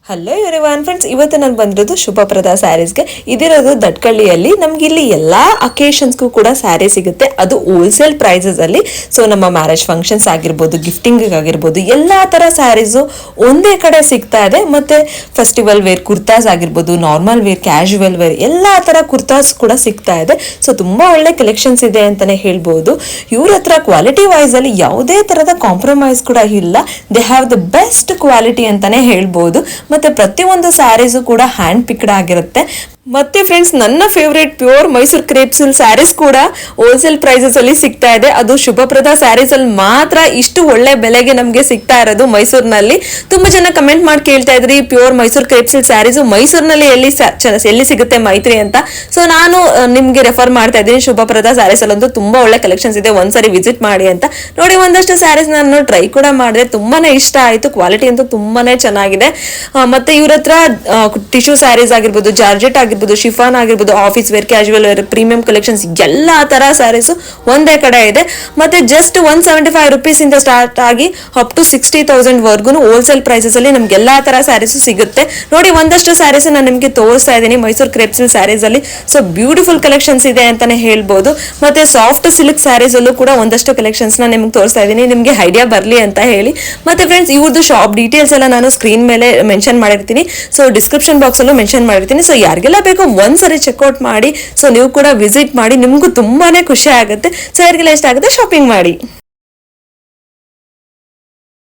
Hello everyone friends, ಇವತ್ತು ನಾನು ಬಂದಿರೋದು ಶುಭಪ್ರದ ಸ್ಯಾರೀಸ್ಗೆ. ಇದಿರೋದು ದಟ್ಕಳ್ಳಿಯಲ್ಲಿ. ನಮ್ಗೆ ಇಲ್ಲಿ ಎಲ್ಲಾ ಅಕೇಶನ್ಸ್ಗೂ ಕೂಡ ಸ್ಯಾರಿ ಸಿಗುತ್ತೆ, ಅದು ಹೋಲ್ಸೇಲ್ ಪ್ರೈಸಸ್ ಅಲ್ಲಿ. ಸೊ ನಮ್ಮ ಮ್ಯಾರೇಜ್ ಫಂಕ್ಷನ್ಸ್ ಆಗಿರ್ಬೋದು, ಗಿಫ್ಟಿಂಗ್ ಆಗಿರ್ಬೋದು, ಎಲ್ಲಾ ತರ ಸ್ಯಾರೀಸು ಒಂದೇ ಕಡೆ ಸಿಗ್ತಾ ಇದೆ. ಮತ್ತೆ ಫೆಸ್ಟಿವಲ್ ವೇರ್ ಕುರ್ತಾಸ್ ಆಗಿರ್ಬೋದು, ನಾರ್ಮಲ್ ವೇರ್, ಕ್ಯಾಶುವಲ್ ವೇರ್, ಎಲ್ಲಾ ತರ ಕುರ್ತಾಸ್ ಕೂಡ ಸಿಗ್ತಾ ಇದೆ. ಸೊ ತುಂಬಾ ಒಳ್ಳೆ ಕಲೆಕ್ಷನ್ಸ್ ಇದೆ ಅಂತಾನೆ ಹೇಳ್ಬೋದು. ಇವ್ರ ಹತ್ರ ಕ್ವಾಲಿಟಿ ವೈಸ್ ಅಲ್ಲಿ ಯಾವುದೇ ತರದ ಕಾಂಪ್ರಮೈಸ್ ಕೂಡ ಇಲ್ಲ. They have the best quality ಅಂತಾನೆ ಹೇಳ್ಬೋದು. ಮತ್ತೆ ಪ್ರತಿಯೊಂದು ಸ್ಯಾರೀಸು ಕೂಡ ಹ್ಯಾಂಡ್ ಪಿಕ್ಡ್ ಆಗಿರುತ್ತೆ. ಮತ್ತೆ ಫ್ರೆಂಡ್ಸ್, ನನ್ನ favourite pure Mysuru crepes sarees ಕೂಡ ಹೋಲ್ಸೇಲ್ ಪ್ರೈಸಸ್ ಅಲ್ಲಿ ಸಿಗ್ತಾ ಇದೆ. ಅದು ಶುಭಪ್ರದ ಸ್ಯಾರೀಸ್ ಅಲ್ಲಿ ಮಾತ್ರ ಇಷ್ಟು ಒಳ್ಳೆ ಬೆಲೆಗೆ ನಮ್ಗೆ ಸಿಗ್ತಾ ಇರೋದು ಮೈಸೂರಿನಲ್ಲಿ. ತುಂಬಾ ಜನ ಕಮೆಂಟ್ ಮಾಡಿ ಕೇಳ್ತಾ ಇದ್ರಿ, ಪ್ಯೂರ್ ಮೈಸೂರು ಕ್ರೇಪ್ಸ್ ಸ್ಯಾರೀಸ್ ಮೈಸೂರಿನಲ್ಲಿ ಎಲ್ಲಿ ಸಿಗುತ್ತೆ ಮೈತ್ರಿ ಅಂತ. ಸೊ ನಾನು ನಿಮ್ಗೆ ರೆಫರ್ ಮಾಡ್ತಾ ಇದ್ದೀನಿ, ಶುಭಪ್ರದ ಸ್ಯಾರೀಸ್ ಅಲ್ಲಂತೂ ತುಂಬಾ ಒಳ್ಳೆ ಕಲೆಕ್ಷನ್ಸ್ ಇದೆ, ಒಂದ್ಸರಿ ವಿಸಿಟ್ ಮಾಡಿ ಅಂತ. ನೋಡಿ, ಒಂದಷ್ಟು ಸ್ಯಾರೀಸ್ ನಾನು ಟ್ರೈ ಕೂಡ ಮಾಡಿದೆ, ತುಂಬಾನೇ ಇಷ್ಟ ಆಯ್ತು. ಕ್ವಾಲಿಟಿ ಅಂತೂ ತುಂಬಾನೇ ಚೆನ್ನಾಗಿದೆ. ಮತ್ತೆ ಇವ್ರ ಹತ್ರ ಟಿಶ್ಯೂ ಸ್ಯಾರೀಸ್ ಆಗಿರ್ಬೋದು, ಜಾರ್ಜೆಟ್ ಆಗಿರ್ಬೋದು, ಶಿಫಾನ್ ಆಗಿರ್ಬೋದು, office wear, casual wear, premium collections ಎಲ್ಲಾ ತರ ಸ್ಯಾರೀಸ್ ಒಂದೇ ಕಡೆ ಇದೆ. ಮತ್ತೆ ಜಸ್ಟ್ 175 rupees ಇಂದ ಸ್ಟಾರ್ಟ್ ಆಗಿ ಅಪ್ ಟು 60,000 ವರ್ಗು ಹೋಲ್ಸೇಲ್ ಪ್ರೈಸಸ್ ಅಲ್ಲಿ ನಮ್ಗೆ ಎಲ್ಲಾ ತರ ಸ್ಯಾರೀಸ್ ಸಿಗುತ್ತೆ. ನೋಡಿ, ಒಂದಷ್ಟು ಸ್ಯಾರೀಸ್ ನಾನು ನಿಮ್ಗೆ ತೋರಿಸ್ತಾ ಇದ್ದೀನಿ ಮೈಸೂರು ಕ್ರೇಪ್ಸ್ ಸ್ಯಾರೀಸ್ ಅಲ್ಲಿ. ಸೊ ಬ್ಯೂಟಿಫುಲ್ ಕಲೆಕ್ಷನ್ಸ್ ಇದೆ ಅಂತಾನೆ ಹೇಳ್ಬೋದು. ಮತ್ತೆ ಸಾಫ್ಟ್ ಸಿಲ್ಕ್ ಸ್ಯಾರೀಸ್ ಅಲ್ಲೂ ಕೂಡ ಒಂದಷ್ಟು ಕಲೆಕ್ಷನ್ಸ್ ನ ನಿಮ್ಗೆ ತೋರಿಸ್ತಾ ಇದ್ದೀನಿ, ನಿಮ್ಗೆ ಐಡಿಯಾ ಬರ್ಲಿ ಅಂತ ಹೇಳಿ. ಮತ್ತೆ ಫ್ರೆಂಡ್ಸ್, ಇವ್ರದ್ದು ಶಾಪ್ ಡೀಟೇಲ್ಸ್ ಎಲ್ಲ ನಾನು ಸ್ಕ್ರೀನ್ ಮೇಲೆ ಮೆನ್ಷನ್ ಮಾಡಿರ್ತೀನಿ. ಸೊ ಡಿಸ್ಕ್ರಿಪ್ಷನ್ ಬಾಕ್ಸ್ ಅಲ್ಲೂ ಮೆನ್ಷನ್ ಮಾಡಿರ್ತೀನಿ. ಸೊ ಯಾರಿಗೆಲ್ಲ ಬೇಕು ಒಂದ್ಸರಿ ಚೆಕ್ಔಟ್ ಮಾಡಿ. ಸೊ ನೀವು ಕೂಡ ವಿಸಿಟ್ ಮಾಡಿ, ನಿಮ್ಗೂ ತುಂಬಾನೇ ಖುಷಿ ಆಗುತ್ತೆ. ಸೊ ಯಾರಿಗೆಲ್ಲ ಇಷ್ಟ ಆಗುತ್ತೆ ಶಾಪಿಂಗ್ ಮಾಡಿ.